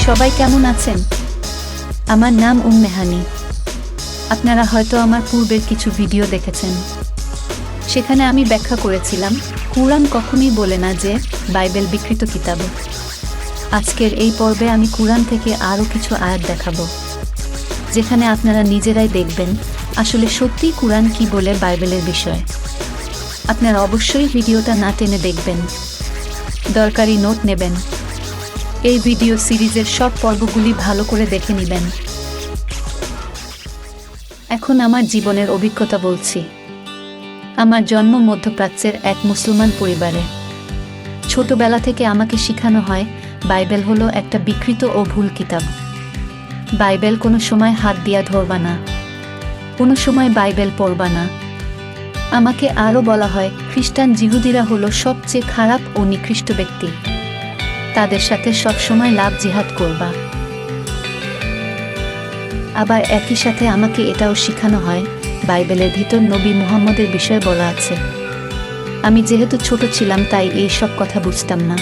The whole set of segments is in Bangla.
সবাই কেমন আছেন? আমার নাম মেহানি। আপনারা হয়তো আমার পূর্বের কিছু ভিডিও দেখেছেন। সেখানে আমি ব্যাখ্যা করেছিলাম কুরআন কখনোই বলে না যে বাইবেল বিকৃত কিতাব। আজকের এই পর্বে আমি কুরআন থেকে আরও কিছু আয়াত দেখাবো, যেখানে আপনারা নিজেরাই দেখবেন আসলে সত্যিই কুরআন কি বলে বাইবেলের বিষয়ে। আপনারা অবশ্যই ভিডিওটা না টেনে দেখবেন, দরকারি নোট নেবেন। এই ভিডিও সিরিজের সব পর্বগুলি ভালো করে দেখে নেবেন। এখন আমার জীবনের অভিজ্ঞতা বলছি। আমার জন্ম মধ্যপ্রাচ্যের এক মুসলমান পরিবারে। ছোটবেলা থেকে আমাকে শেখানো হয় বাইবেল হলো একটা বিকৃত ও ভুল কিতাব। বাইবেল কোনো সময় হাত দিয়া ধরবা না, কোনো সময় বাইবেল পড়বা না। আমাকে আরও বলা হয় খ্রিস্টান জিহুদিরা হলো সবচেয়ে খারাপ ও নিকৃষ্ট ব্যক্তি, তাদের সাথে সবসময় লাভ জিহাদ করবা। আবার একই সাথে আমাকে এটাও শেখানো হয় বাইবেলের ভিতর নবী মুহাম্মদের বিষয়ে বলা আছে। আমি যেহেতু ছোট ছিলাম তাই এই সব কথা বুঝতাম না,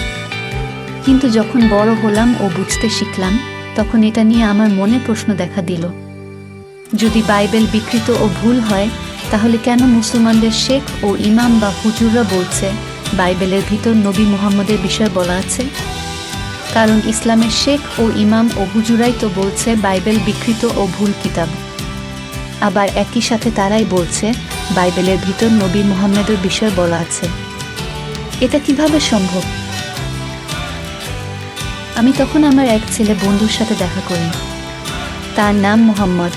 কিন্তু যখন বড় হলাম ও বুঝতে শিখলাম তখন এটা নিয়ে আমার মনে প্রশ্ন দেখা দিল। যদি বাইবেল বিকৃত ও ভুল হয়, তাহলে কেন মুসলমানদের শেখ ও ইমাম বা হুজুররা বলছে বাইবেলের ভিতর নবী মুহাম্মদের বিষয়ে বলা আছে? কারণ ইসলামের শেখ ও ইমাম ও হুজুরাই তো বলছে বাইবেল বিকৃত ও ভুল কিতাব। আবার একই সাথে তারাই বলছে বাইবেলের ভিতর নবী মুহাম্মদের বিষয়ে বলা আছে। এটা কিভাবে সম্ভব? আমি তখন আমার এক ছেলে বন্ধুর সাথে দেখা করি। তার নাম মুহাম্মদ।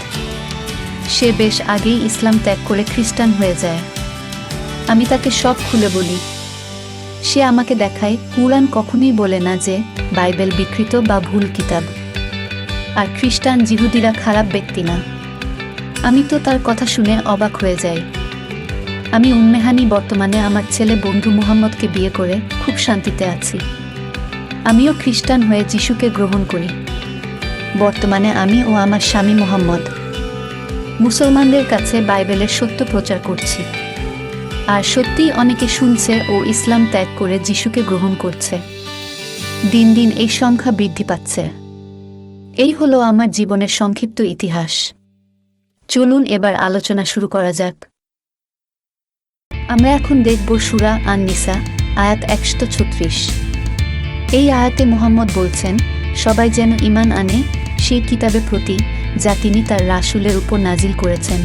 সে বেশ আগেই ইসলাম ত্যাগ করে খ্রিস্টান হয়ে যায়। আমি তাকে সব খুলে বলি। সে আমাকে দেখায় কুরআন কখনোই বলে না যে বাইবেল বিকৃত বা ভুল কিতাব, আর খ্রিস্টান জিহুদিরা খারাপ ব্যক্তি না। আমি তো তার কথা শুনে অবাক হয়ে যাই। আমি মেহানি বর্তমানে আমার ছেলে বন্ধু মুহাম্মদকে বিয়ে করে খুব শান্তিতে আছি। আমিও খ্রিস্টান হয়ে যিশুকে গ্রহণ করি। বর্তমানে আমি ও আমার স্বামী মুহাম্মদ মুসলমানদের কাছে বাইবেলের সত্য প্রচার করছি। আর সত্যিই অনেকে শুনছে ও ইসলাম ত্যাগ করে যিশুকে গ্রহণ করছে। দিন দিন এই সংখ্যা বৃদ্ধি পাচ্ছে। এই হলো আমার জীবনের সংক্ষিপ্ত ইতিহাস। চলুন এবার আলোচনা শুরু করা যাক। আমরা এখন দেখব সূরা আন-নিসা আয়াত 136। এই আয়াতে মুহাম্মদ বলছেন সবাই যেন ঈমান আনে সেই কিতাবের প্রতি যা তিনি তার রাসূলের উপর নাজিল করেছেন।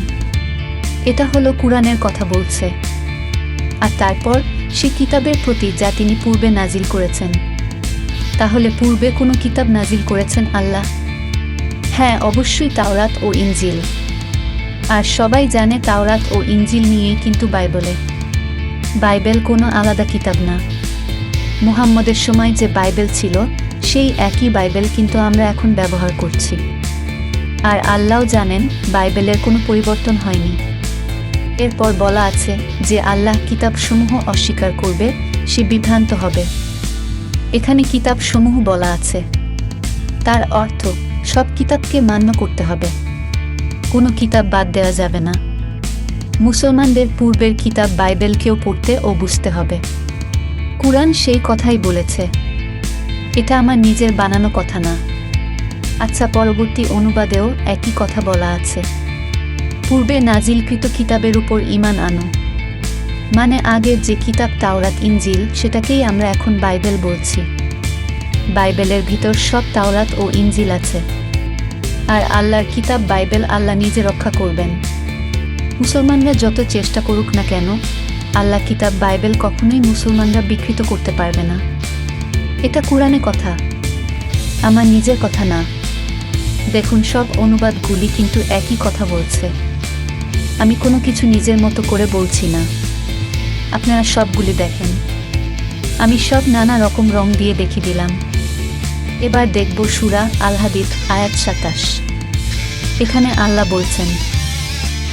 এটা হলো কুরআনের কথা বলছে। আর তারপর সেই কিতাবের প্রতি যা তিনি পূর্বে নাজিল করেছেন। তাহলে পূর্বে কোনো কিতাব নাজিল করেছেন আল্লাহ? হ্যাঁ, অবশ্যই তাওরাত ও ইনজিল। আর সবাই জানে তাওরাত ও ইনজিল নিয়েই কিন্তু বাইবেল কোনো আলাদা কিতাব না। মুহাম্মদের সময় যে বাইবেল ছিল সেই একই বাইবেল কিন্তু আমরা এখন ব্যবহার করছি। আর আল্লাহও জানেন বাইবেলের কোনো পরিবর্তন হয়নি। এরপর বলা আছে যে আল্লাহ কিতাবসমূহ অস্বীকার করবে সে বিভ্রান্ত হবে। এখানে কিতাবসমূহ বলা আছে, তার অর্থ সব কিতাবকে মান্য করতে হবে, কোনো কিতাব বাদ দেওয়া যাবে না। মুসলমানদের পূর্বের কিতাব বাইবেলকেও পড়তে ও বুঝতে হবে। কুরআন সেই কথাই বলেছে, এটা আমার নিজের বানানো কথা না। আচ্ছা, পরবর্তী অনুবাদেও একই কথা বলা আছে, পূর্বে নাজিলকৃত কিতাবের উপর ঈমান আনো। মানে আগের যে কিতাব তাওরাত ইনজিল সেটাকেই আমরা এখন বাইবেল বলছি। বাইবেলের ভিতর সব তাওরাত ও ইনজিল আছে। আর আল্লাহর কিতাব বাইবেল আল্লাহ নিজে রক্ষা করবেন। মুসলমানরা যত চেষ্টা করুক না কেন, আল্লাহ কিতাব বাইবেল কখনোই মুসলমানরা বিকৃত করতে পারবে না। এটা কুরআনে কথা, আমার নিজের কথা না। দেখুন, সব অনুবাদগুলি কিন্তু একই কথা বলছে। আমি কোনো কিছু নিজের মতো করে বলছি না। আপনারা সবগুলি দেখেন। আমি সব নানা রকম রং দিয়ে দেখিয়ে দিলাম। এবার দেখব সূরা আল-হাদীদ আয়াত 27। এখানে আল্লাহ বলছেন,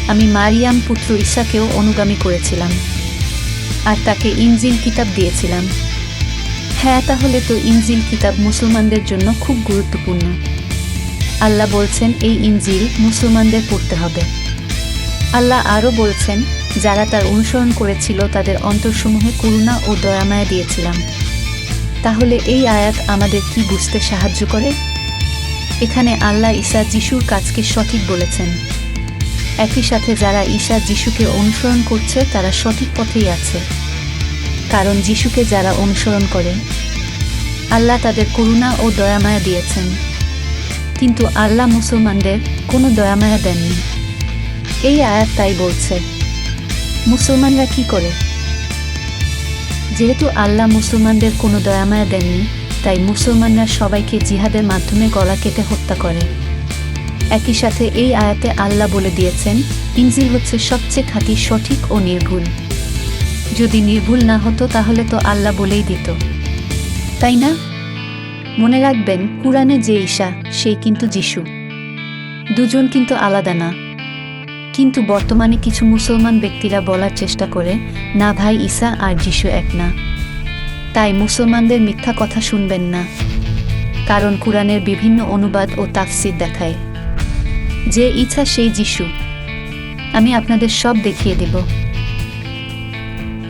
আমি মারিয়াম পুত্র ঈসাকেও অনুগামী করেছিলাম আর তাকে ইনজিল কিতাব দিয়েছিলাম। হ্যাঁ, তাহলে তো ইনজিল কিতাব মুসলমানদের জন্য খুব গুরুত্বপূর্ণ। আল্লাহ বলছেন এই ইনজিল মুসলমানদের পড়তে হবে। আল্লাহ আরও বলছেন যারা তার অনুসরণ করেছিল তাদের অন্তরসমূহে করুণা ও দয়ামায়া দিয়েছিলাম। তাহলে এই আয়াত আমাদের কি বুঝতে সাহায্য করে? এখানে আল্লাহ ঈসা যিশুর কাজকে সঠিক বলেছেন। একই সাথে যারা ঈসা যিশুকে অনুসরণ করছে তারা সঠিক পথেই আছে, কারণ যিশুকে যারা অনুসরণ করে আল্লাহ তাদের করুণা ও দয়ামায়া দিয়েছেন, কিন্তু আল্লাহ মুসলমানদের কোনো দয়ামায়া দেননি। এই আয়াত তাই বলছে। মুসলমানরা কি করে? যেহেতু আল্লাহ মুসলমানদের কোনো দয়ামায়া দেননি, তাই মুসলমানরা সবাইকে জিহাদের মাধ্যমে গলা কেটে হত্যা করে। একই সাথে এই আয়াতে আল্লাহ বলে দিয়েছেন ইনজিল হচ্ছে সবচেয়ে খাঁটি, সঠিক ও নির্ভুল। যদি নির্ভুল না হতো তাহলে তো আল্লাহ বলেই দিত, তাই না? মনে রাখবেন, কুরআনে যে ঈসা সেই কিন্তু যিশু, দুজন কিন্তু আলাদা না। কিন্তু বর্তমানে কিছু মুসলমান ব্যক্তিরা বলার চেষ্টা করে, না ভাই, ঈসা আর যিশু এক না। তাই মুসলমানদের মিথ্যা কথা শুনবেন না, কারণ কুরআনের বিভিন্ন অনুবাদ ও তাফসীর দেখায় যে ঈসা সেই যিশু। আমি আপনাদের সব দেখিয়ে দেব।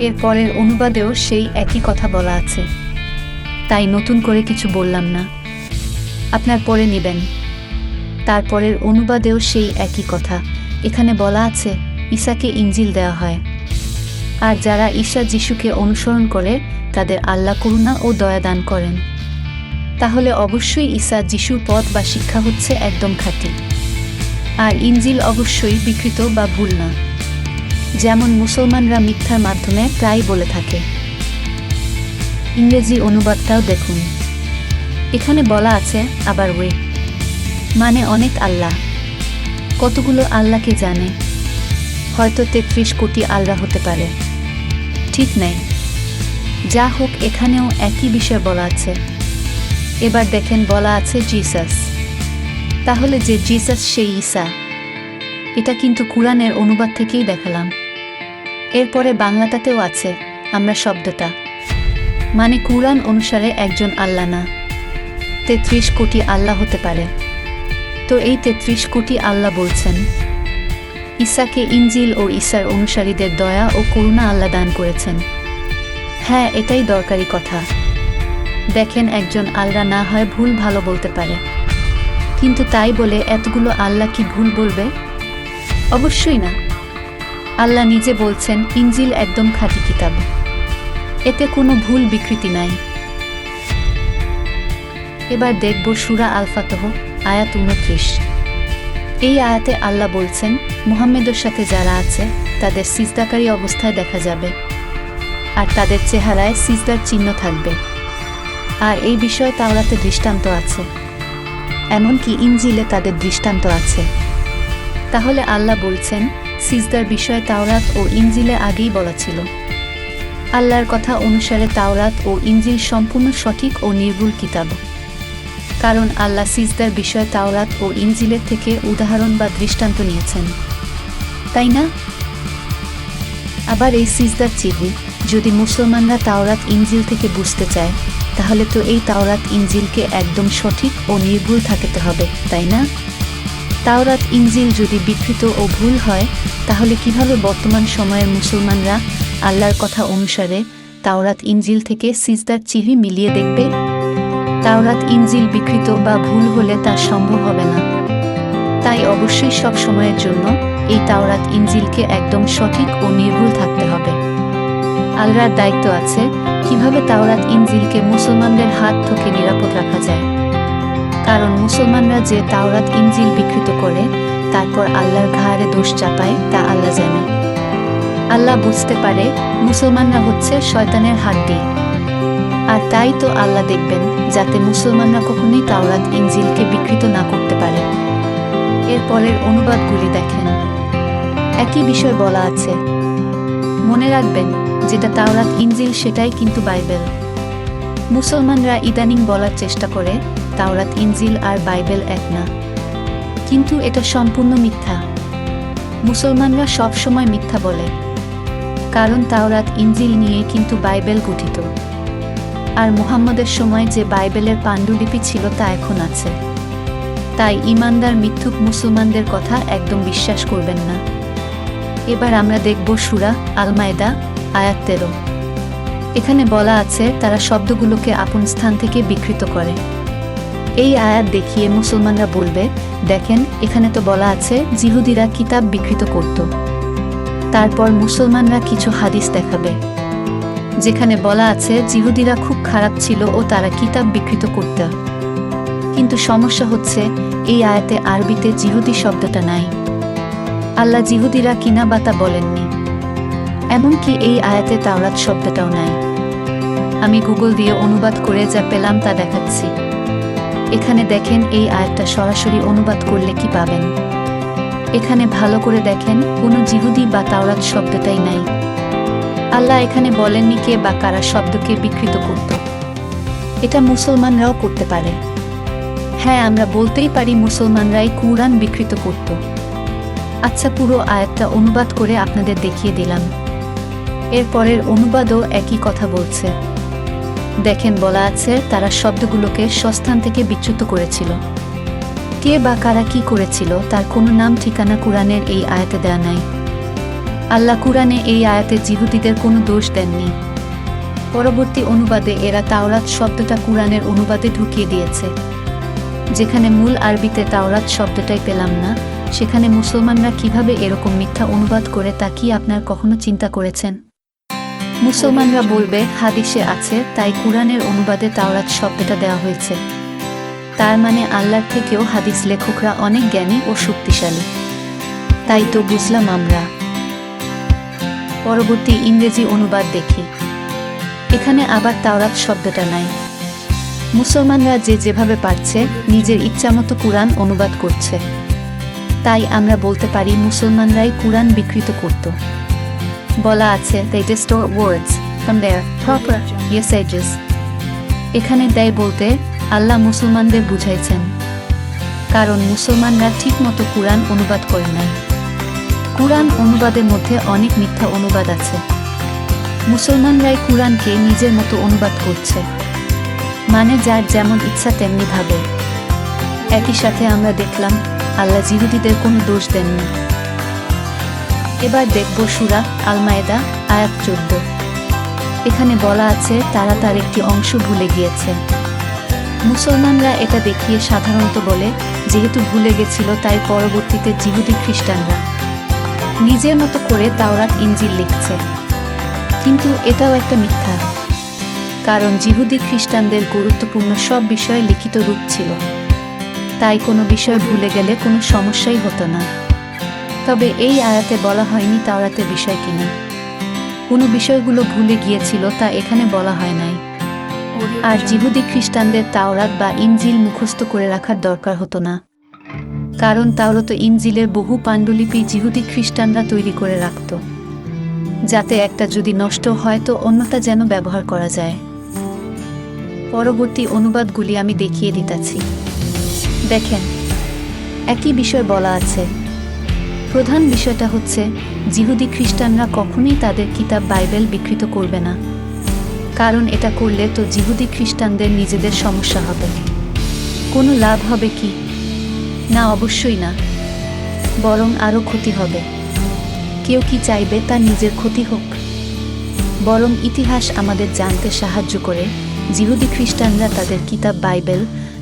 এর পরের অনুবাদেও সেই একই কথা বলা আছে, তাই নতুন করে কিছু বললাম না, আপনার পড়ে নেবেন। তারপরের অনুবাদেও সেই একই কথা। এখানে বলা আছে ঈসাকে ইনজিল দেওয়া হয়, আর যারা ঈসা যিশুকে অনুসরণ করে তাদের আল্লাহ করুণা ও দয়া দান করেন। তাহলে অবশ্যই ঈসা যিশুর পথ বা শিক্ষা হচ্ছে একদম খাঁটি, আর ইনজিল অবশ্যই বিকৃত বা ভুল না, যেমন মুসলমানরা মিথ্যার মাধ্যমে প্রায় বলে থাকে। ইংরেজি অনুবাদটাও দেখুন। এখানে বলা আছে আবার ওয়ে, মানে অনেক আল্লাহ। কতগুলো আল্লাহকে জানে? হয়তো 33 কোটি আল্লাহ হতে পারে, ঠিক নেই। যা হোক, এখানেও একই বিষয় বলা আছে। এবার দেখেন বলা আছে জিসাস। তাহলে যে জিসাস সেই ঈসা, এটা কিন্তু কুরআনের অনুবাদ থেকেই দেখালাম। এরপরে বাংলাটাতেও আছে আমরা শব্দটা, মানে কুরআন অনুসারে একজন আল্লাহ না, 33 কোটি আল্লাহ হতে পারে। তো এই 33 কোটি আল্লাহ বলছেন ঈসাকে ইনজিল ও ঈসার অনুসারীদের দয়া ও করুণা আল্লাহ দান করেছেন। হ্যাঁ, এটাই দরকারি কথা। দেখেন, একজন আল্লাহ না হয় ভুল ভালো বলতে পারে, কিন্তু তাই বলে এতগুলো আল্লাহ কি ভুল বলবে? অবশ্যই না। আল্লাহ নিজে বলছেন ইনজিল একদম খাঁটি কিতাব, এতে কোনো ভুল বিকৃতি নাই। এবার দেখব সূরা আল ফাতহ আয়াত 29। এই আয়াতে আল্লাহ বলছেন মুহাম্মদের সাথে যারা আছে তাদের সিজদাকারী অবস্থায় দেখা যাবে, আর তাদের চেহারায় সিজদার চিহ্ন থাকবে। আর এই বিষয়ে তাওরাতে দৃষ্টান্ত আছে, এমনকি ইনজিলে তাদের দৃষ্টান্ত আছে। তাহলে আল্লাহ বলছেন সিজদার বিষয়ে তাওরাত ও ইনজিলে আগেই বলা ছিল। আল্লাহর কথা অনুসারে তাওরাত ও ইনজিল সম্পূর্ণ সঠিক ও নির্ভুল কিতাব, কারণ আল্লাহ সিজদার বিষয়ে তাওরাত ও ইনজিলের থেকে উদাহরণ বা দৃষ্টান্ত নিয়েছেন, তাই না? আবার এই সিজদার চিহ্ন যদি মুসলমানরা তাওরাত ইনজিল থেকে বুঝতে চায়, তাহলে তো এই তাওরাত ইনজিলকে একদম সঠিক ও নির্ভুল থাকতে হবে, তাই না? তাওরাত ইনজিল যদি বিকৃত ও ভুল হয়, তাহলে কিভাবে বর্তমান সময়ের মুসলমানরা আল্লাহর কথা অনুসারে তাওরাত ইনজিল থেকে সিজদার চিহ্ন মিলিয়ে দেখবে? তাওরাত ইনজিল বিকৃত বা ভুল হলে তা সম্ভব হবে না। তাই অবশ্যই সব সময়ের জন্য এই তাওরাত ইনজিলকে একদম সঠিক ও নির্ভুল থাকতে হবে। আল্লাহর দায়িত্ব আছে কিভাবে তাওরাত ইনজিলকে মুসলমানদের হাত থেকে নিরাপদ রাখা যায়, কারণ মুসলমানরা যে তাওরাত ইনজিল বিকৃত করে তারপর আল্লাহর ঘাড়ে দোষ চাপায় তা আল্লাহ জানে। আল্লাহ বুঝতে পারে মুসলমানরা হচ্ছে শয়তানের হাড্ডি, আর তাই তো আল্লাহ দেখবেন যাতে মুসলমানরা কখনোই তাওরাত ইনজিলকে বিকৃত না করতে পারে। এরপরের অনুবাদগুলি দেখেন, একই বিষয় বলা আছে। মনে রাখবেন, যেটা তাওরাত ইনজিল সেটাই কিন্তু বাইবেল। মুসলমানরা ইদানিং বলার চেষ্টা করে তাওরাত ইনজিল আর বাইবেল এক না, কিন্তু এটা সম্পূর্ণ মিথ্যা। মুসলমানরা সব সময় মিথ্যা বলে, কারণ তাওরাত ইনজিল নিয়ে কিন্তু বাইবেল গঠিত, আর মুহাম্মদের সময় যে বাইবেলের পাণ্ডুলিপি ছিল তা এখন আছে। তাই ঈমানদার মিথ্যুক মুসলমানদের কথা একদম বিশ্বাস করবেন না। এবার আমরা দেখব সূরা আল মায়দা আয়াত 13। এখানে বলা আছে তারা শব্দগুলোকে আপন স্থান থেকে বিকৃত করে। এই আয়াত দেখিয়ে মুসলমানরা বলবে, দেখেন এখানে তো বলা আছে জিহুদিরা কিতাব বিকৃত করত। তারপর মুসলমানরা কিছু হাদিস দেখাবে যেখানে বলা আছে জিহুদিরা খুব খারাপ ছিল ও তারা কিতাব বিকৃত করত। কিন্তু সমস্যা হচ্ছে এই আয়াতে আরবিতে জিহুদি শব্দটা নাই। আল্লাহ জিহুদিরা কিনা বা তা বলেননি। এমনকি এই আয়াতে তাওরাত শব্দটাও নাই। আমি গুগল দিয়ে অনুবাদ করে যা পেলাম তা দেখাচ্ছি। এখানে দেখেন এই আয়াতটা সরাসরি অনুবাদ করলে কি পাবেন। এখানে ভালো করে দেখেন কোনো জিহুদি বা তাওরাত শব্দটাই নাই। আল্লাহ এখানে বলেননি কে বা কারা শব্দকে বিকৃত করত। এটা মুসলমানরাও করতে পারে। হ্যাঁ, আমরা বলতেই পারি মুসলমানরাই কুরআন বিকৃত করত। আচ্ছা, পুরো আয়াতটা অনুবাদ করে আপনাদের দেখিয়ে দিলাম। এরপরের অনুবাদও একই কথা বলছে। দেখেন বলা আছে তারা শব্দগুলোকে স্বস্থান থেকে বিচ্যুত করেছিল। কে বা কারা কি করেছিল তার কোনো নাম ঠিকানা কুরআনের এই আয়াতে দেয়া নাই। আল্লাহ কুরআনে এই আয়াতে জিহুদিদের কোনো দোষ দেননি। পরবর্তী অনুবাদে এরা তাওরাত শব্দটা কুরআনের অনুবাদে ঢুকিয়ে দিয়েছে। যেখানে মূল আরবিতে তাওরাত শব্দটাই পেলাম না, সেখানে মুসলমানরা কিভাবে এরকম মিথ্যা অনুবাদ করে তা কি আপনার কখনো চিন্তা করেছেন? মুসলমানরা বলবে হাদিসে আছে তাই কুরআনের অনুবাদে তাওরাত শব্দটা দেওয়া হয়েছে। তার মানে আল্লাহর থেকেও হাদিস লেখকরা অনেক জ্ঞানী ও শক্তিশালী। তাই তো বুঝলাম আমরা। পরবর্তী ইংরেজি অনুবাদ দেখি। এখানে আবার তাওরাত শব্দটা নাই। মুসলমানরা যে যেভাবে পারছে নিজের ইচ্ছামতো কুরআন অনুবাদ করছে। তাই আমরা বলতে পারি মুসলমানরাই কুরআন বিকৃত করত। বলা আছে they distort words from their proper usages। এখানে দেয় বলতে আল্লাহ মুসলমানদের বুঝাইছেন, কারণ মুসলমানরা ঠিক মতো কুরআন অনুবাদ করে নাই। কুরআন অনুবাদের মধ্যে অনেক মিথ্যা অনুবাদ আছে। মুসলমানরাই কুরআনকে নিজের মতো অনুবাদ করছে, মানে যার যেমন ইচ্ছা তেমনি ভাবে। একই সাথে আমরা দেখলাম আল্লাহ জিহুদিদের কোনো দোষ দেননি। এবার দেখব সূরা আল মায়েদা আয়াত 14। এখানে বলা আছে তারা তার একটি অংশ ভুলে গিয়েছে। মুসলমানরা এটা দেখিয়ে সাধারণত বলে যেহেতু ভুলে গেছিল তাই পরবর্তীতে জিহুদি খ্রিস্টানরা নিজের মতো করে তাওরাত ইনজিল লিখছে। কিন্তু এটাও একটা মিথ্যা, কারণ জিহুদি খ্রিস্টানদের গুরুত্বপূর্ণ সব বিষয়ে লিখিত রূপ ছিল। তাই কোনো বিষয় ভুলে গেলে কোনো সমস্যাই হতো না। তবে এই আয়াতে বলা হয়নি তাওরাতের বিষয় কিনা। কোনো বিষয়গুলো ভুলে গিয়েছিল তা এখানে বলা হয় নাই। আর জিহুদি খ্রিস্টানদের তাওরাত বা ইনজিল মুখস্থ করে রাখার দরকার হতো না, কারণ তাওরাত ও ইনজিলের বহু পাণ্ডুলিপি জিহুদি খ্রিস্টানরা তৈরি করে রাখত, যাতে একটা যদি নষ্ট হয় তো অন্যটা যেন ব্যবহার করা যায়। পরবর্তী অনুবাদগুলি আমি দেখিয়ে দিতেছি। দেখেন একই বিষয় বলা আছে। প্রধান বিষয়টা হচ্ছে জিহুদি খ্রিস্টানরা কখনোই তাদের কিতাব বাইবেল বিকৃত করবে না, কারণ এটা করলে তো জিহুদি খ্রিস্টানদের নিজেদের সমস্যা হবে। কোনো লাভ হবে কি? না, অবশ্যই না, বরং আরও ক্ষতি হবে। কেউ কি চাইবে তার নিজের ক্ষতি হোক? বরং ইতিহাস আমাদের জানতে সাহায্য করে জিহুদি খ্রিস্টানরা তাদের কিতাব বাইবেল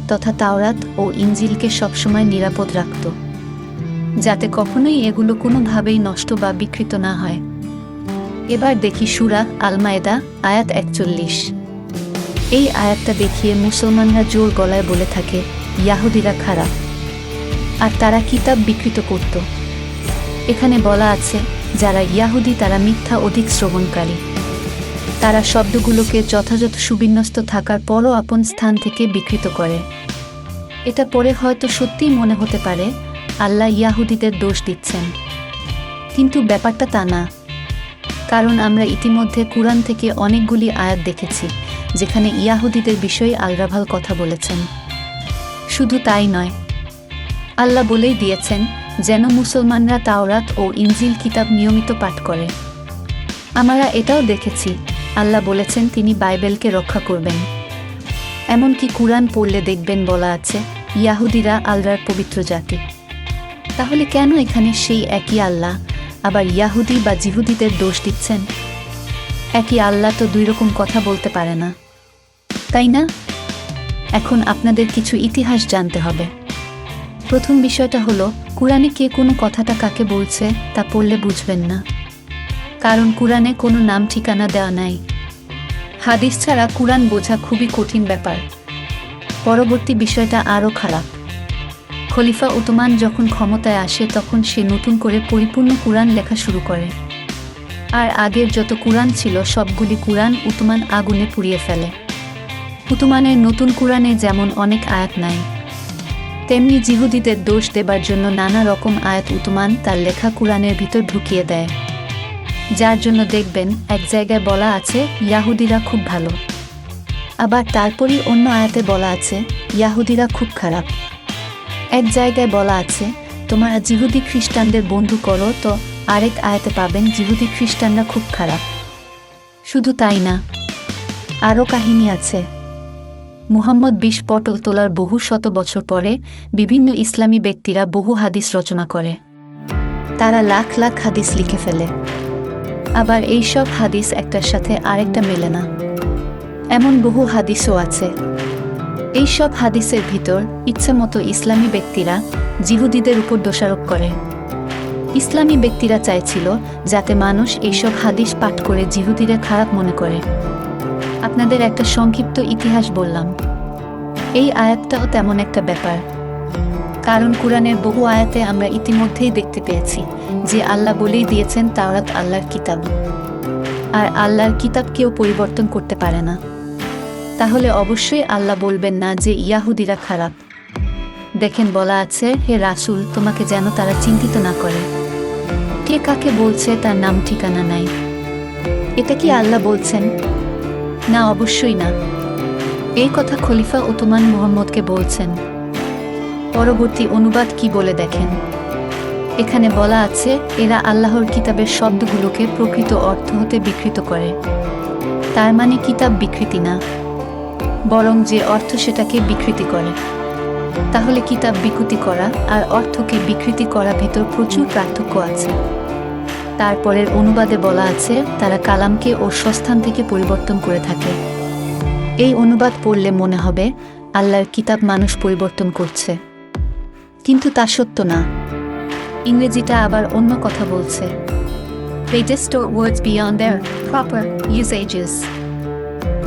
তথা তাওরাত ও ইনজিলকে সবসময় নিরাপদ রাখত, যাতে কখনোই এগুলো কোনোভাবেই নষ্ট বা বিকৃত না হয়। এবার দেখি সূরা আল মায়েদা আয়াত 41। এই আয়াতটা দেখিয়ে মুসলমানরা জোর গলায় বলে থাকে ইয়াহুদিরা খারাপ আর তারা কিতাব বিকৃত করত। এখানে বলা আছে যারা ইয়াহুদি তারা মিথ্যা অধিক শ্রবণকারী। তারা শব্দগুলোকে যথাযথ সুবিন্যস্ত থাকার পরও আপন স্থান থেকে বিকৃত করে। এটা পড়ে হয়তো সত্যিই মনে হতে পারে আল্লাহ ইয়াহুদিদের দোষ দিচ্ছেন, কিন্তু ব্যাপারটা তা না। কারণ আমরা ইতিমধ্যে কুরআন থেকে অনেকগুলি আয়াত দেখেছি যেখানে ইয়াহুদিদের বিষয়ে আলরাভাল কথা বলেছেন। শুধু তাই নয়, আল্লাহ বলেই দিয়েছেন যেন মুসলমানরা তাওরাত ও ইনজিল কিতাব নিয়মিত পাঠ করে। আমরা এটাও দেখেছি আল্লাহ বলেছেন তিনি বাইবেলকে রক্ষা করবেন। এমনকি কুরআন পড়লে দেখবেন বলা আছে ইয়াহুদিরা আল্লাহর পবিত্র জাতি। তাহলে কেন এখানে সেই একই আল্লাহ আবার ইয়াহুদি বা জিহুদিদের দোষ দিচ্ছেন? একই আল্লাহ তো দুই রকম কথা বলতে পারে না, তাই না? এখন আপনাদের কিছু ইতিহাস জানতে হবে। প্রথম বিষয়টা হলো, কুরআনে কে কোনো কথাটা কাকে বলছে তা পড়লে বুঝবেন না, কারণ কুরআনে কোনো নাম ঠিকানা দেওয়া নাই। হাদিস ছাড়া কুরআন বোঝা খুবই কঠিন ব্যাপার। পরবর্তী বিষয়টা আরও খারাপ। খলিফা উসমান যখন ক্ষমতায় আসে তখন সে নতুন করে পরিপূর্ণ কুরআন লেখা শুরু করে, আর আগের যত কুরআন ছিল সবগুলি কুরআন উসমান আগুনে পুড়িয়ে ফেলে। উসমানের নতুন কুরআনে যেমন অনেক আয়াত নাই, তেমনি জিহুদীদের দোষ দেবার জন্য নানা রকম আয়াত উসমান তার লেখা কুরআনের ভিতর ঢুকিয়ে দেয়, যার জন্য দেখবেন এক জায়গায় বলা আছে ইয়াহুদিরা খুব ভালো, আবার তারপরই অন্য আয়াতে বলা আছে ইয়াহুদিরা খুব খারাপ। এক জায়গায় বলা আছে তোমরা জিহুদি খ্রিস্টানদের বন্ধু করো, তো আরেক আয়াতে পাবেন জিহুদি খ্রিস্টানরা খুব খারাপ। শুধু তাই না, আরও কাহিনী আছে। মুহাম্মদ ২০ পটল তোলার বহু শত বছর পরে বিভিন্ন ইসলামী ব্যক্তিরা বহু হাদিস রচনা করে, তারা লাখ লাখ হাদিস লিখে ফেলে। আবার এই সব হাদিস একটার সাথে আরেকটা মেলে না, এমন বহু হাদিসও আছে। এই সব হাদিসের ভিতর ইচ্ছামতো ইসলামী ব্যক্তিরা জিহুদীদের উপর দোষারোপ করে। ইসলামী ব্যক্তিরা চাইছিল যাতে মানুষ এইসব হাদিস পাঠ করে জিহুদীরা খারাপ মনে করে। আপনাদের একটা সংক্ষিপ্ত ইতিহাস বললাম। এই আয়াতটাও তেমন একটা ব্যাপার, কারণ কুরআনের বহু আয়াতে আমরা ইতিমধ্যেই দেখতে পেয়েছি যে আল্লাহ বলেই দিয়েছেন তাওরাত আল্লাহর কিতাব, আর আল্লাহর কিতাব কেউ পরিবর্তন করতে পারে না। তাহলে অবশ্যই আল্লাহ বলবেন না যে ইয়াহুদিরা খারাপ। দেখেন বলা আছে, হে রাসূল তোমাকে যেন তারা চিন্তিত না করে। কে কাকে বলছে তার নাম ঠিকানা নাই। এটা কি আল্লাহ বলছেন? না, অবশ্যই না। এই কথা খলিফা উসমান মুহাম্মদকে বলছেন। পরবর্তী অনুবাদ কি বলে দেখেন। এখানে বলা আছে এরা আল্লাহর কিতাবের শব্দগুলোকে প্রকৃত অর্থ হতে বিকৃত করে। তার মানে কিতাব বিকৃতি না, বরং যে অর্থ সেটাকে বিকৃতি করে। তাহলে কিতাব বিকৃতি করা আর অর্থকে বিকৃতি করা ভিতর প্রচুর পার্থক্য আছে। তারপরের অনুবাদে বলা আছে তারা কালামকে ওর স্বস্থান থেকে পরিবর্তন করে থাকে। এই অনুবাদ পড়লে মনে হবে আল্লাহর কিতাব মানুষ পরিবর্তন করছে, কিন্তু তা সত্য না। ইংরেজিটা আবার অন্য কথা বলছে। They distort words beyond their proper usages.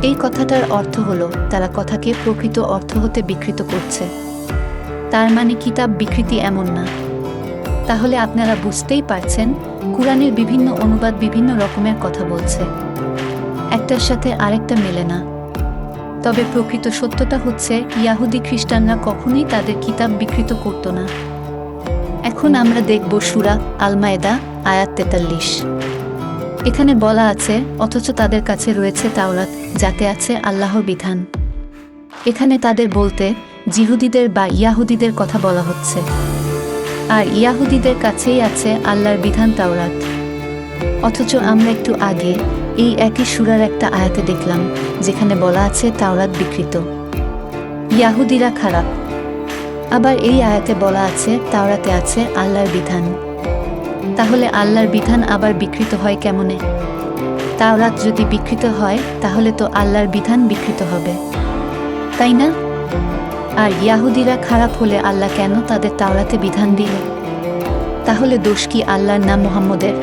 এই কথাটার অর্থ হলো তারা কথাকে প্রকৃত অর্থ হতে বিকৃত করছে। তার মানে কিতাব বিকৃতি এমন না। তাহলে আপনারা বুঝতেই পারছেন কুরআনের বিভিন্ন অনুবাদ বিভিন্ন রকমের কথা বলছে, একটার সাথে আরেকটা মেলে না। তবে প্রকৃত সত্যটা হচ্ছে ইয়াহুদি খ্রিস্টানরা কখনোই তাদের কিতাব বিকৃত করত না। এখন আমরা দেখব সূরা আল মায়েদা আয়াত ৪৩। এখানে বলা আছে অথচ তাদের কাছে রয়েছে তাওরাত, যাতে আছে আল্লাহর বিধান। এখানে তাদের বলতে জিহুদীদের বা ইয়াহুদীদের কথা বলা হচ্ছে, আর ইয়াহুদীদের কাছেই আছে আল্লাহর বিধান তাওরাত। অথচ আমরা একটু আগে এই একই সূরার একটা আয়াতে দেখলাম যেখানে বলা আছে তাওরাত বিকৃত, ইয়াহুদীরা খারাপ। আবার এই আয়াতে বলা আছে তাওরাতে আছে আল্লাহর বিধান। তাহলে আল্লাহর বিধান আবার বিকৃত হয় কেমনে? তাওরাত যদি বিকৃত হয় তাহলে তো আল্লাহর বিধান বিকৃত হবে, তাই না? আর ইয়াহুদীরা খারাপ হলে আল্লাহ কেন তাদের তাওরাতে বিধান দিল? তাহলে দোষ কি আল্লাহর না মুহাম্মদের?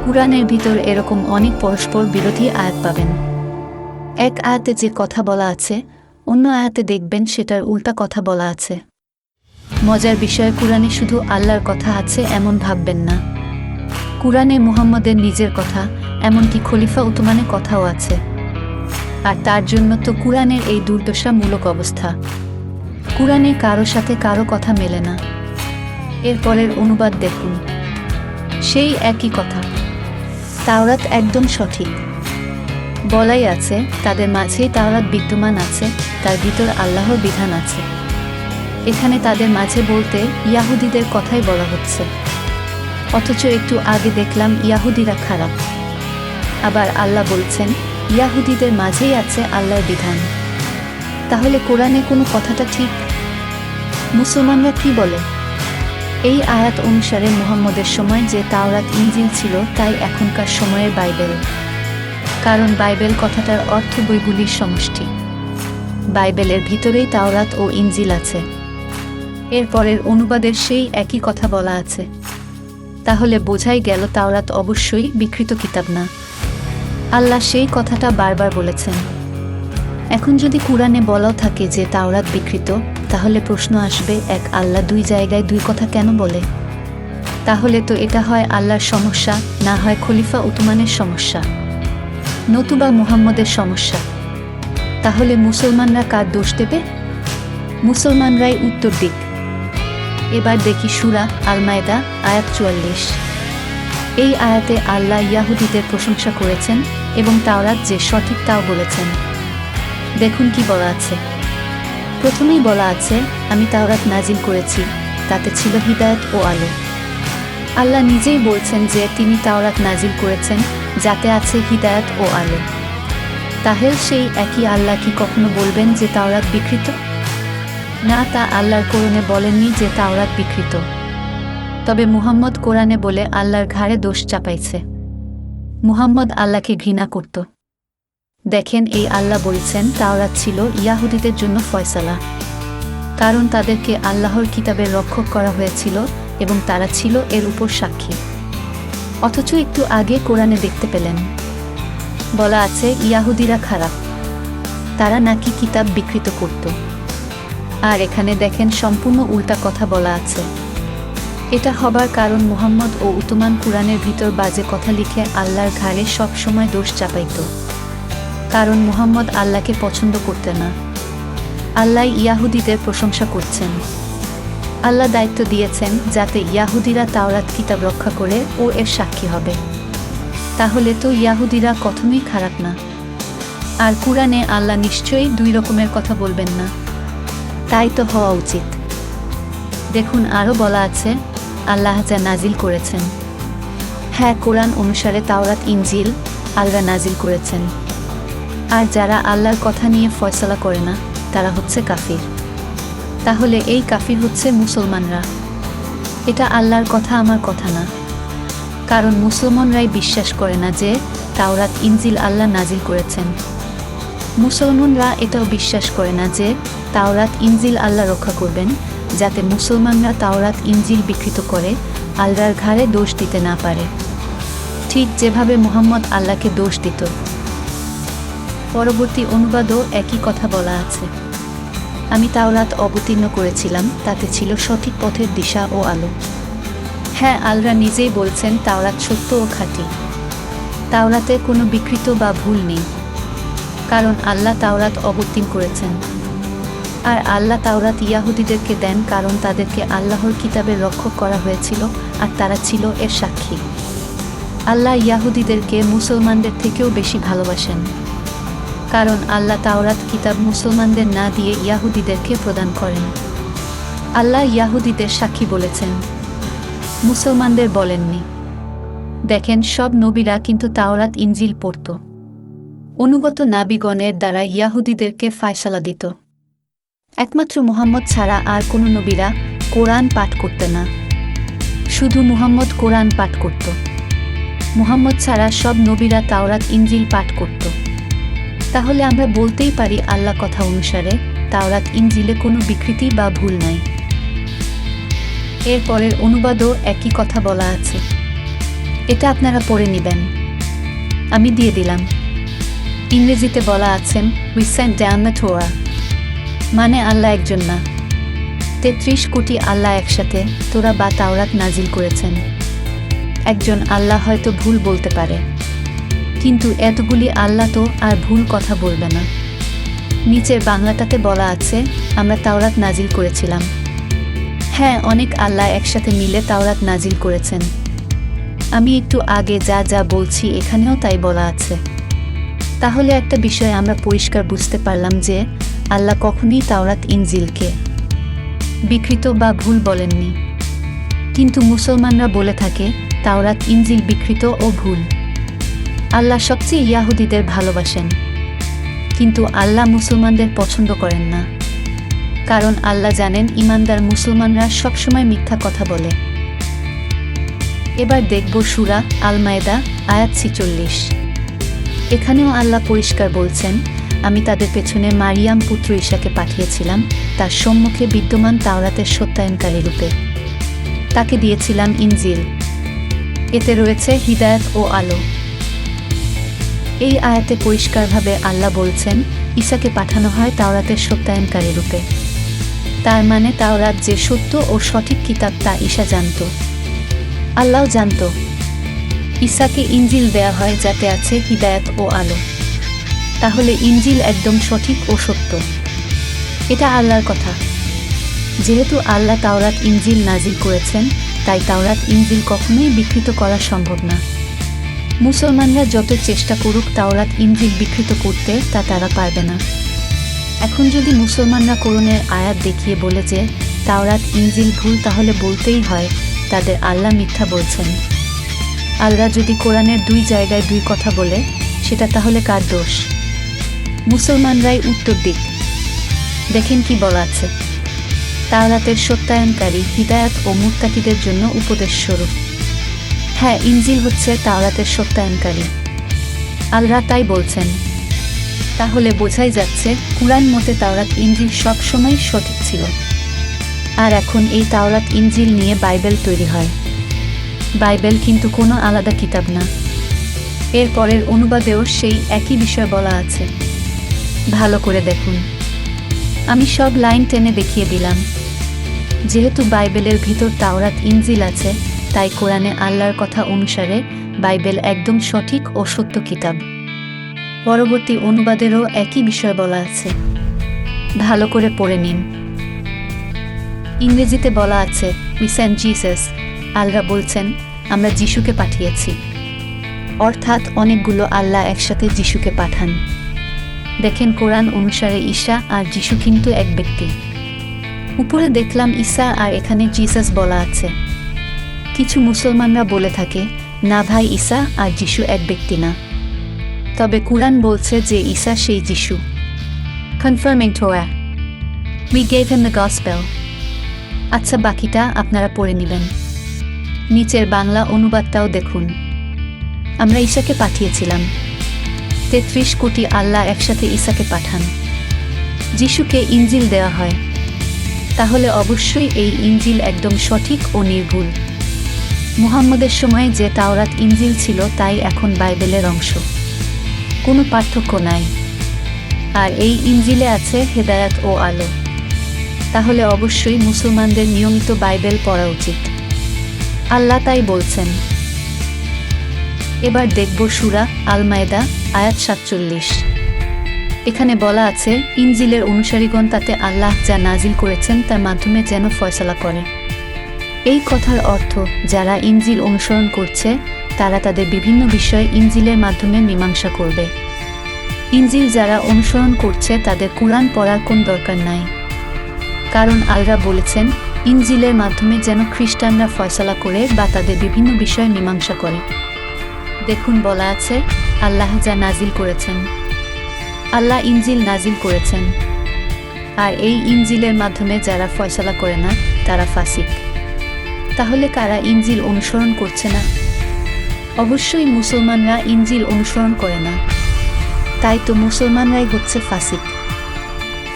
কুরআনের ভিতর এরকম অনেক পরস্পর বিরোধী আয়াত পাবেন। এক আয়াতে যে কথা বলা আছে অন্য আয়াতে দেখবেন সেটার উল্টা কথা বলা আছে। মজার বিষয়, কুরআনে শুধু আল্লাহর কথা আছে এমন ভাববেন না। কুরআনে মুহাম্মদের নিজের কথা, এমনকি খলিফা উসমানের কথাও আছে। আর তার জন্য তো কুরআনের এই দুর্দশামূলক অবস্থা। কুরআনে কারো সাথে কারো কথা মেলে না। এরপরের অনুবাদ দেখুন, সেই একই কথা। তাওরাত একদম সঠিক। বলাই আছে তাদের মাঝেই তাওরাত বিদ্যমান আছে, তার ভিতর আল্লাহর বিধান আছে। এখানে তাদের মাঝে বলতে ইয়াহুদীদের কথাই বলা হচ্ছে। অথচ একটু আগে দেখলাম ইয়াহুদীরা খারাপ। আবার আল্লাহ বলছেন ইয়াহুদীদের মাঝেই আছে আল্লাহর বিধান। তাহলে কোরআনে কোনো কথাটা ঠিক? মুসলমানরা কি বলে? এই আয়াত অনুসারে মুহাম্মদের সময় যে তাওরাত ইনজিল ছিল তাই এখনকার সময়ের বাইবেল, কারণ বাইবেল কথাটার অর্থ বইগুলির সমষ্টি। বাইবেলের ভিতরেই তাওরাত ও ইনজিল আছে। এরপরের অনুবাদের সেই একই কথা বলা আছে। তাহলে বোঝাই গেল তাওরাত অবশ্যই বিকৃত কিতাব না। আল্লাহ সেই কথাটা বারবার বলেছেন। এখন যদি কুরআনে বলাও থাকে যে তাওরাত বিকৃত, তাহলে প্রশ্ন আসবে, এক আল্লাহ দুই জায়গায় দুই কথা কেন বলে? তাহলে তো এটা হয় আল্লাহর সমস্যা, না হয় খলিফা উসমানের সমস্যা, নতুবা মুহাম্মদের সমস্যা। তাহলে মুসলমানরা কার দোষ দেবে? মুসলমানরাই উত্তর দিক। এবার দেখি সূরা আল মায়েদা আয়াত ৪৪। এই আয়াতে আল্লাহ ইয়াহুদীদের প্রশংসা করেছেন এবং তাওরাত যে সঠিক তাও বলেছেন। দেখুন কি বলা আছে। প্রথমেই বলা আছে, আমি তাওরাত নাজিল করেছি, তাতে ছিল হিদায়াত ও আলো। আল্লাহ নিজেই বলছেন যে তিনি তাওরাত নাজিল করেছেন, যাতে আছে হিদায়াত ও আলো। তাহলে সেই একই আল্লাহ কি কখনো বলবেন যে তাওরাত বিকৃত? না, তা আল্লাহর কোরআনে বলেননি যে তাওরাত বিকৃত। তবে মুহাম্মদ কোরআনে বলে আল্লাহর ঘাড়ে দোষ চাপাইছে। মুহাম্মদ আল্লাহকে ঘৃণা করত। দেখেন, এই আল্লাহ বলছেন তাওরাত ছিল ইয়াহুদীদের জন্য ফয়সালা, কারণ তাদেরকে আল্লাহর কিতাবের রক্ষক করা হয়েছিল এবং তারা ছিল এর উপর সাক্ষী। অথচ একটু আগে কোরআনে দেখতে পেলেন বলা আছে ইয়াহুদীরা খারাপ, তারা নাকি কিতাব বিকৃত করত। আর এখানে দেখেন সম্পূর্ণ উল্টা কথা বলা আছে। এটা হবার কারণ মুহাম্মদ ও উসমান কুরআনের ভিতর বাজে কথা লিখে আল্লাহর ঘাড়ে সব সময় দোষ চাপাইত, কারণ মুহাম্মদ আল্লাহকে পছন্দ করতে না। আল্লাহ ইয়াহুদীদের প্রশংসা করছেন। আল্লাহ দায়িত্ব দিয়েছেন যাতে ইয়াহুদীরা তাওরাত কিতাব রক্ষা করে ও এর সাক্ষী হবে। তাহলে তো ইয়াহুদীরা কখনোই খারাপ না। আর কুরআনে আল্লাহ নিশ্চয়ই দুই রকমের কথা বলবেন না, তাই তো হওয়া উচিত। দেখুন আরও বলা আছে, আল্লাহ যা নাজিল করেছেন। হ্যাঁ, কোরআন অনুসারে তাওরাত ইনজিল আল্লাহ নাজিল করেছেন। আর যারা আল্লাহর কথা নিয়ে ফয়সালা করে না, তারা হচ্ছে কাফির। তাহলে এই কাফির হচ্ছে মুসলমানরা। এটা আল্লাহর কথা, আমার কথা না। কারণ মুসলমানরাই বিশ্বাস করে না যে তাওরাত ইনজিল আল্লাহ নাজিল করেছেন। মুসলমানরা এটাও বিশ্বাস করে না যে তাওরাত ইনজিল আল্লাহ রক্ষা করবেন, যাতে মুসলমানরা তাওরাত ইনজিল বিকৃত করে আল্লাহর ঘাড়ে দোষ দিতে না পারে, ঠিক যেভাবে মুহাম্মদ আল্লাহকে দোষ দিত। পরবর্তী অনুবাদও একই কথা বলা আছে। আমি তাওরাত অবতীর্ণ করেছিলাম, তাতে ছিল সঠিক পথের দিশা ও আলো। হ্যাঁ, আল্লাহ নিজেই বলছেন তাওরাত সত্য ও খাঁটি। তাওরাতে কোনো বিকৃত বা ভুল নেই, কারণ আল্লাহ তাওরাত অবতীর্ণ করেছেন। আর আল্লাহ তাওরাত ইয়াহুদীদেরকে দেন কারণ তাদেরকে আল্লাহর কিতাবের রক্ষক করা হয়েছিল আর তারা ছিল এর সাক্ষী। আল্লাহ ইয়াহুদীদেরকে মুসলমানদের থেকেও বেশি ভালোবাসেন, কারণ আল্লাহ তাওরাত কিতাব মুসলমানদের না দিয়ে ইয়াহুদীদেরকে প্রদান করেন। আল্লাহ ইয়াহুদীদের সাক্ষী বলেছেন, মুসলমানদের বলেননি। দেখেন, সব নবীরা কিন্তু তাওরাত ইনজিল পড়ত। অনুগত নাবিগণের দ্বারা ইয়াহুদীদেরকে ফায়সালা দিত। একমাত্র মুহাম্মদ ছাড়া আর কোনো নবীরা কোরআন পাঠ করত না। শুধু মুহাম্মদ কোরআন পাঠ করত। মুহাম্মদ ছাড়া সব নবীরা তাওরাত ইনজিল পাঠ করত। তাহলে আমরা বলতেই পারি আল্লাহ কথা অনুসারে তাওরাত ইনজিলে কোনো বিকৃতি বা ভুল নাই। এরপরের অনুবাদও একই কথা বলা আছে। এটা আপনারা পড়ে নেবেন, আমি দিয়ে দিলাম। ইংরেজিতে বলা আছেন, উই সেন্ট ডাউন দ্য টোরা, মানে আল্লাহ একজন না, ৩৩ কোটি আল্লাহ একসাথে তোরা বা তাওরাত নাজিল করেছেন। একজন আল্লাহ হয়তো ভুল বলতে পারে, কিন্তু এতগুলি আল্লাহ তো আর ভুল কথা বলবে না। নিচের বাংলাটাতে বলা আছে, আমরা তাওরাত নাজিল করেছিলাম। হ্যাঁ, অনেক আল্লাহ একসাথে মিলে তাওরাত নাজিল করেছেন। আমি একটু আগে যা যা বলছি এখানেও তাই বলা আছে। তাহলে একটা বিষয় আমরা পরিষ্কার বুঝতে পারলাম যে আল্লাহ কখনই তাওরাত ইনজিলকে বিকৃত বা ভুল বলেননি। কিন্তু মুসলমানরা বলে থাকে তাওরাত ইনজিল বিকৃত ও ভুল। আল্লাহ সবচেয়ে ইয়াহুদীদের ভালোবাসেন, কিন্তু আল্লাহ মুসলমানদের পছন্দ করেন না, কারণ আল্লাহ জানেন ঈমানদার মুসলমানরা সবসময় মিথ্যা কথা বলে। এবার দেখব সূরা আল মায়েদা আয়াত ৪৬। এখানেও আল্লাহ পরিষ্কার বলছেন, আমি তাদের পেছনে মারিয়াম পুত্র ঈশাকে পাঠিয়েছিলাম তার সম্মুখে বিদ্যমান তাওরাতের সত্যায়নকারী রূপে। তাকে দিয়েছিলাম ইনজিল, এতে রয়েছে হিদায়াত ও আলো। এই আয়াতে পরিষ্কারভাবে আল্লাহ বলছেন ঈসাকে পাঠানো হয় তাওরাতের সত্যায়নকারী রূপে। তার মানে তাওরাত যে সত্য ও সঠিক কিতাব তা ঈসা জানত, আল্লাহও জানত। ঈসাকে ইনজিল দেয়া হয় যাতে আছে হিদায়াত ও আলো। তাহলে ইনজিল একদম সঠিক ও সত্য, এটা আল্লাহর কথা। যেহেতু আল্লাহ তাওরাত ইনজিল নাজিল করেছেন, তাই তাওরাত ইনজিল কখনোই বিকৃত করা সম্ভব না। মুসলমানরা যত চেষ্টা করুক তাওরাত ইনজিল বিকৃত করতে, তা তারা পারবে না। এখন যদি মুসলমানরা কোরআনের আয়াত দেখিয়ে বলে যে তাওরাত ইনজিল ভুল, তাহলে বলতেই হয় তাদের আল্লাহ মিথ্যা বলছেন। আল্লাহ যদি কোরআনের 2 জায়গায় 2 কথা বলে, সেটা তাহলে কার দোষ? মুসলমানরাই উত্তর দিক। দেখেন কি বলা আছে, তাওরাতের সত্যায়নকারী, হিদায়াত ও মুত্তাকিদের জন্য উপদেশ স্বরূপ। হ্যাঁ, ইনজিল হচ্ছে তাওরাতের সত্যায়নকারী, আল্লাহ তাই বলছেন। তাহলে বোঝাই যাচ্ছে কুরআন মতে তাওরাত ইনজিল সব সময় সঠিক ছিল। আর এখন এই তাওরাত ইনজিল নিয়ে বাইবেল তৈরি হয়। বাইবেল কিন্তু কোনো আলাদা কিতাব না। এর পরের অনুবাদেও সেই একই বিষয় বলা আছে। ভালো করে দেখুন, আমি সব লাইন টেনে দেখিয়ে দিলাম। যেহেতু বাইবেলের ভিতর তাওরাত ইনজিল আছে, তাই কোরআনে আল্লাহর কথা অনুসারে বাইবেল একদম সঠিক ও সত্য কিতাব। পরবর্তী অনুবাদেরও একই বিষয় বলা আছে, ভালো করে পড়ে নিন। ইংরেজিতে বলা আছে উই সেন্ট জিসাস, আল্লাহ বলছেন আমরা যিশুকে পাঠিয়েছি। অর্থাৎ অনেকগুলো আল্লাহ একসাথে যিশুকে পাঠান। দেখেন, কোরআন অনুসারে ঈসা আর যিশু কিন্তু এক ব্যক্তি। উপরে দেখলাম ঈসা আর এখানে জিসাস বলা আছে। কিছু মুসলমানরা বলে থাকে না ভাই, ঈসা আর যিশু এক ব্যক্তি না। তবে কুরআন বলছে যে ঈসা সেই যিশু। Confirming Torah, we gave him the gospel। আচ্ছা, বাকিটা আপনারা পড়ে নেবেন। নিচের বাংলা অনুবাদটাও দেখুন। আমরা ঈসাকে পাঠিয়েছিলাম। 33 কোটি আল্লাহ একসাথে ঈসাকে পাঠান। যিশুকে ইনজিল দেওয়া হয়। তাহলে অবশ্যই এই ইনজিল একদম সঠিক ও নির্ভুল। মুহাম্মদের সময়ে যে তাওরাত ইনজিল ছিল তাই এখন বাইবেলের অংশ, কোনো পার্থক্য নাই। আর এই ইনজিলে আছে হেদায়াত ও আলো। তাহলে অবশ্যই মুসলমানদের নিয়মিত বাইবেল পড়া উচিত। আল্লাহ তাই বলছেন। এবার দেখব সূরা আল মায়েদা আয়াত 47। এখানে বলা আছে ইনজিলের অনুসারীগণ তাতে আল্লাহ যা নাজিল করেছেন তার মাধ্যমে যেন ফয়সালা করে। এই কথার অর্থ, যারা ইনজিল অনুসরণ করছে তারা তাদের বিভিন্ন বিষয় ইনজিলের মাধ্যমে মীমাংসা করবে। ইনজিল যারা অনুসরণ করছে তাদের কুরআন পড়ার কোন দরকার নাই, কারণ আল্লাহ বলেছেন ইনজিলের মাধ্যমে যেন খ্রিস্টানরা ফয়সালা করে বা তাদের বিভিন্ন বিষয় মীমাংসা করে। দেখুন, বলা আছে আল্লাহ যা নাজিল করেছেন। আল্লাহ ইনজিল নাজিল করেছেন, আর এই ইনজিলের মাধ্যমে যারা ফয়সালা করে না তারা ফাসিক। তাহলে কারা ইনজিল অনুসরণ করছে না? অবশ্যই মুসলমানরা ইনজিল অনুসরণ করে না। তাই তো মুসলমানরাই হচ্ছে ফাসিক।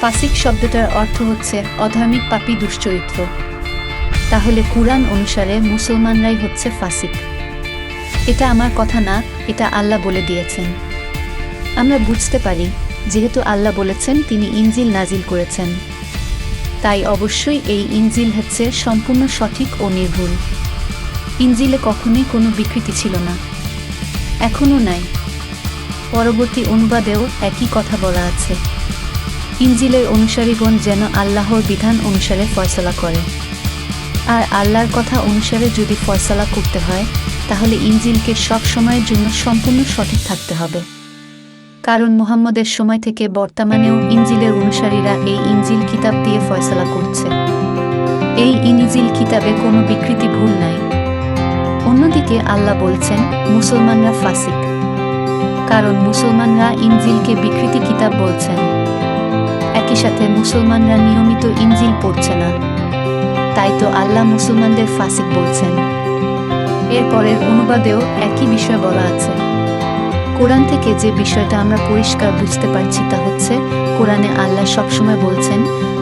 ফাসিক শব্দটার অর্থ হচ্ছে অধার্মিক, পাপী, দুশ্চরিত্র। তাহলে কুরআন অনুসারে মুসলমানরাই হচ্ছে ফাসিক। এটা আমার কথা না, এটা আল্লাহ বলে দিয়েছেন। আমরা বুঝতে পারি যেহেতু আল্লাহ বলেছেন তিনি ইনজিল নাজিল করেছেন, তাই অবশ্যই এই ইনজিল হচ্ছে সম্পূর্ণ সঠিক ও নির্ভুল। ইনজিলে কখনোই কোনো বিকৃতি ছিল না, এখনও নাই। পরবর্তী অনুবাদেও একই কথা বলা আছে। ইনজিলের অনুসারীগণ যেন আল্লাহর বিধান অনুসারে ফয়সালা করে। আর আল্লাহর কথা অনুসারে যদি ফয়সালা করতে হয়, তাহলে ইনজিলকে সব সময়ের জন্য সম্পূর্ণ সঠিক থাকতে হবে। কারণ মুহাম্মদের সময় থেকে বর্তমানেও ইনজিলের অনুসারীরা এই ইনজিল কিতাব দিয়ে ফয়সালা করছে। এই ইনজিল কিতাবে কোনো বিকৃতি, ভুল নাই। অন্যদিকে আল্লাহ বলছেন মুসলমানরা ফাসিক, কারণ মুসলমানরা ইনজিলকে বিকৃতি কিতাব বলছেন। একই সাথে মুসলমানরা নিয়মিত ইনজিল পড়ছে না, তাই তো আল্লাহ মুসলমানদের ফাসিক বলছেন। এরপরের অনুবাদেও একই বিষয় বলা আছে। কোরআন থেকে যে বিষয়টা আমরা পরিষ্কার বুঝতে পারছি তা হচ্ছে, কোরআনে আল্লাহ সবসময় বলছেন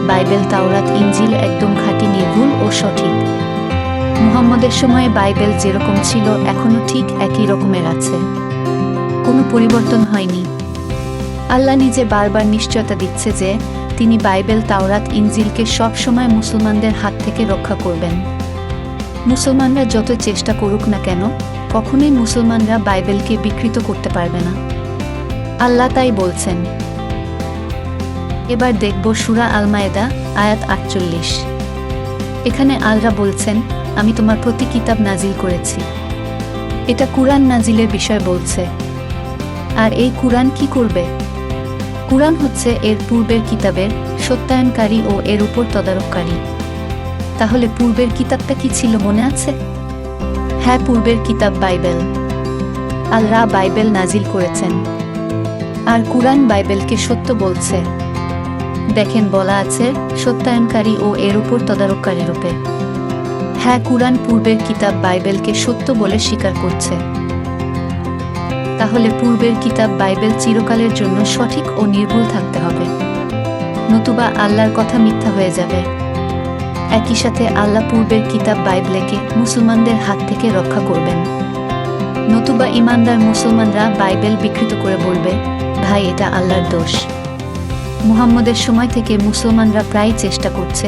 বাইবেল, তাওরাত, ইনজিল একদম খাঁটি, নির্ভুল ও সঠিক। মুহাম্মদের সময়ে বাইবেল যেরকম ছিল এখনও ঠিক একই রকমের আছে, কোনো পরিবর্তন হয়নি। আল্লাহ নিজে বারবার নিশ্চয়তা দিচ্ছে যে তিনি বাইবেল, তাওরাত, ইনজিলকে সব সময় মুসলমানদের হাত থেকে রক্ষা করবেন। মুসলমানরা যত চেষ্টা করুক না কেন, কখনোই মুসলমানরা বাইবেলকে বিকৃত করতে পারবে না। আল্লাহ তাই বলছেন। এবার দেখব সূরা আল মায়েদা আয়াত 48। এখানে আল্লাহ বলছেন, আমি তোমার প্রতি কিতাব নাজিল করেছি। এটা কুরআন নাজিলের বিষয় বলছে। আর এই কুরআন কি করবে? কুরআন হচ্ছে এর পূর্বের কিতাবের সত্যায়নকারী ও এর উপর তদারককারী। তাহলে পূর্বের কিতাবটা কি ছিল মনে আছে? হ্যাঁ, পূর্বের কিতাব বাইবেল। আল্লাহ বাইবেল নাজিল করেছেন, আর কুরআন বাইবেলকে সত্য বলছে। দেখেন, বলা আছে সত্যায়নকারী ও এর উপর তদারককারী রূপে। হ্যাঁ, কুরআন পূর্বের কিতাব বাইবেলকে সত্য বলে স্বীকার করছে। তাহলে পূর্বের কিতাব বাইবেল চিরকালের জন্য সঠিক ও নির্ভুল থাকতে হবে, নতুবা আল্লাহর কথা মিথ্যা হয়ে যাবে। একই সাথে আল্লাহ পূর্বের কিতাব বাইবেলকে মুসলমানদের হাত থেকে রক্ষা করবেন, নতুবা ঈমানদার মুসলমানরা বাইবেল বিকৃত করে বলবে, ভাই এটা আল্লাহর দোষ। মুহাম্মদের সময় থেকে মুসলমানরা প্রায় চেষ্টা করছে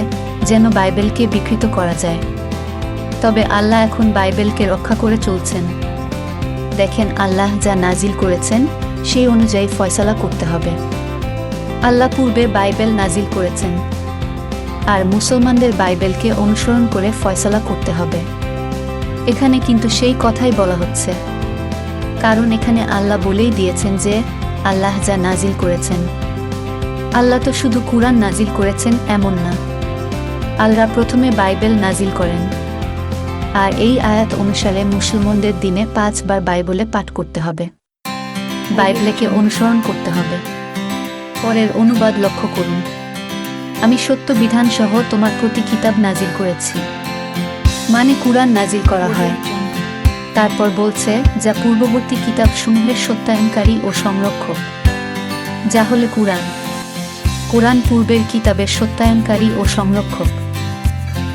যেন বাইবেলকে বিকৃত করা যায়, তবে আল্লাহ এখন বাইবেলকে রক্ষা করে চলছেন। দেখেন, আল্লাহ যা নাজিল করেছেন সেই অনুযায়ী ফয়সালা করতে হবে। আল্লাহ পূর্বে বাইবেল নাজিল করেছেন, আর মুসলমানদের বাইবেলকে অনুসরণ করে ফয়সালা করতে হবে। এখানে কিন্তু সেই কথাই বলা হচ্ছে, কারণ এখানে আল্লাহ বলেই দিয়েছেন যে আল্লাহ যা নাজিল করেছেন। আল্লাহ তো শুধু কুরআন নাজিল করেছেন এমন না, আল্লাহ প্রথমে বাইবেল নাজিল করেন। আর এই আয়াত অনুসারে মুসলমানদের দিনে 5 বার বাইবেলে পাঠ করতে হবে, বাইবেলকে অনুসরণ করতে হবে। পরের অনুবাদ লক্ষ্য করুন, আমি সত্য বিধান সহ তোমার প্রতি কিতাব নাজিল করেছি, মানে কুরআন নাজিল করা হয়। তারপর বলছে যা পূর্ববর্তী কিতাব সমূহের সত্যায়নকারী ও সংরক্ষক, যা হলে কুরআন। কুরআন পূর্বের কিতাবের সত্যায়নকারী ও সংরক্ষক।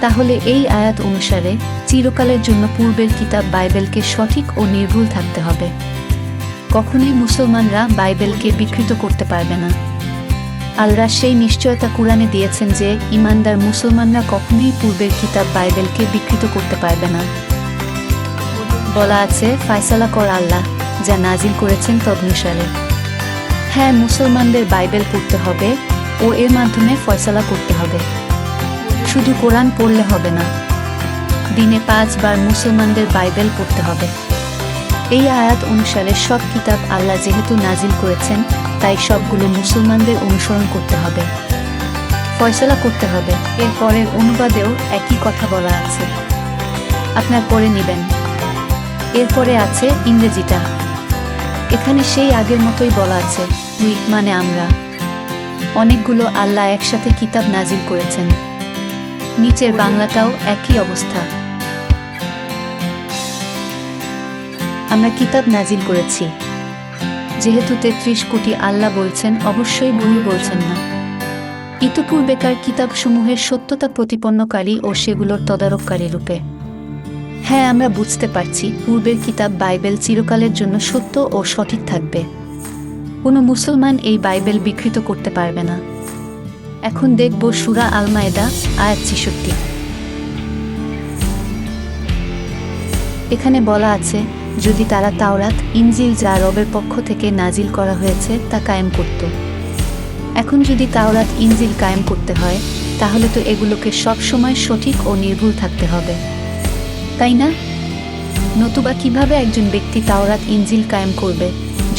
তাহলে এই আয়াত অনুসারে চিরকালের জন্য পূর্বের কিতাব বাইবেলকে সঠিক ও নির্ভুল থাকতে হবে, কখনোই মুসলমানরা বাইবেলকে বিকৃত করতে পারবে না। আল্লাহ সেই নিশ্চয়তা কুরআনে দিয়েছেন যে ঈমানদার মুসলমানরা কখনোই পূর্বের কিতাব বাইবেলকে বিকৃত করতে পারবে না। বলা আছে, ফয়সালা কর আল্লাহ যা নাজিল করেছেন তদনুসারে। হ্যাঁ, মুসলমানদের বাইবেল পড়তে হবে ও এর মাধ্যমে ফয়সালা করতে হবে। শুধু কোরআন পড়লে হবে না, দিনে 5 বার মুসলমানদের বাইবেল পড়তে হবে। এই আয়াত অনুসারে সব কিতাব আল্লাহ যেহেতু নাজিল করেছেন, তাই সবগুলো মুসলমানদের অনুসরণ করতে হবে, ফয়সালা করতে হবে। এর পরের অনুবাদেও একই কথা বলা আছে, আপনার পড়ে নেবেন। এরপরে আছে ইংরেজিটা। এখানে সেই আগের মতোই বলা আছে, উই মানে আমরা। অনেকগুলো আল্লাহ একসাথে কিতাব নাজিল করেছেন। নিচের বাংলাটাও একই অবস্থা, আমরা কিতাব নাজিল করেছি। যেহেতু 33 কোটি আল্লাহ বলছেন, অবশ্যই ভুল বলছেন না। ইতপূর্বেকার কিতাবসমূহের সত্যতা প্রতিপন্নকারী ও সেগুলোর তদারককারী রূপে। হ্যাঁ, আমরা বুঝতে পারছি পূর্বের কিতাব বাইবেল চিরকালের জন্য সত্য ও সঠিক থাকবে, কোনো মুসলমান এই বাইবেল বিকৃত করতে পারবে না। এখন দেখব সূরা আল মায়েদা আয়াত 66। এখানে বলা আছে, যদি তারা তাওরাত, ইনজিল যা রবের পক্ষ থেকে নাজিল করা হয়েছে তা কায়েম করত। এখন যদি তাওরাত, ইনজিল কায়েম করতে হয়, তাহলে তো এগুলোকে সব সময় সঠিক ও নির্ভুল থাকতে হবে, তাই না? নতুবা কিভাবে একজন ব্যক্তি তাওরাত, ইনজিল কায়েম করবে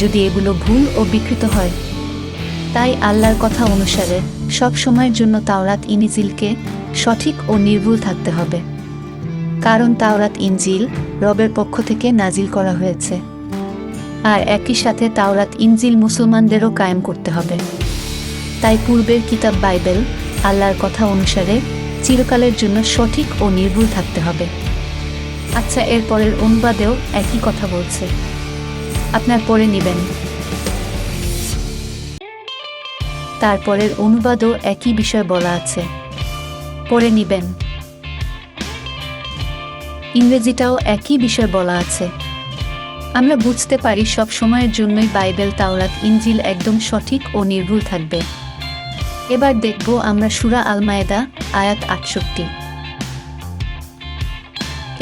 যদি এগুলো ভুল ও বিকৃত হয়? তাই আল্লাহর কথা অনুসারে সব সময়ের জন্য তাওরাত, ইনজিলকে সঠিক ও নির্ভুল থাকতে হবে, কারণ তাওরাত, ইনজিল রবের পক্ষ থেকে নাজিল করা হয়েছে। আর একই সাথে তাওরাত, ইনজিল মুসলমানদেরও কায়েম করতে হবে। তাই পূর্বের কিতাব বাইবেল আল্লাহর কথা অনুসারে চিরকালের জন্য সঠিক ও নির্ভুল থাকতে হবে। আচ্ছা, এরপরের অনুবাদেও একই কথা বলছে, আপনার পড়ে নেবেন। তারপরের অনুবাদও একই বিষয় বলা আছে, পড়ে নিবেন। ইংরেজিটাও একই বিষয় বলা আছে। আমরা বুঝতে পারি সব সময়ের জন্যই বাইবেল, তাওরাত, ইনজিল একদম সঠিক ও নির্ভুল থাকবে। এবার দেখব আমরা সূরা আল মায়েদা আয়াত ৬৮।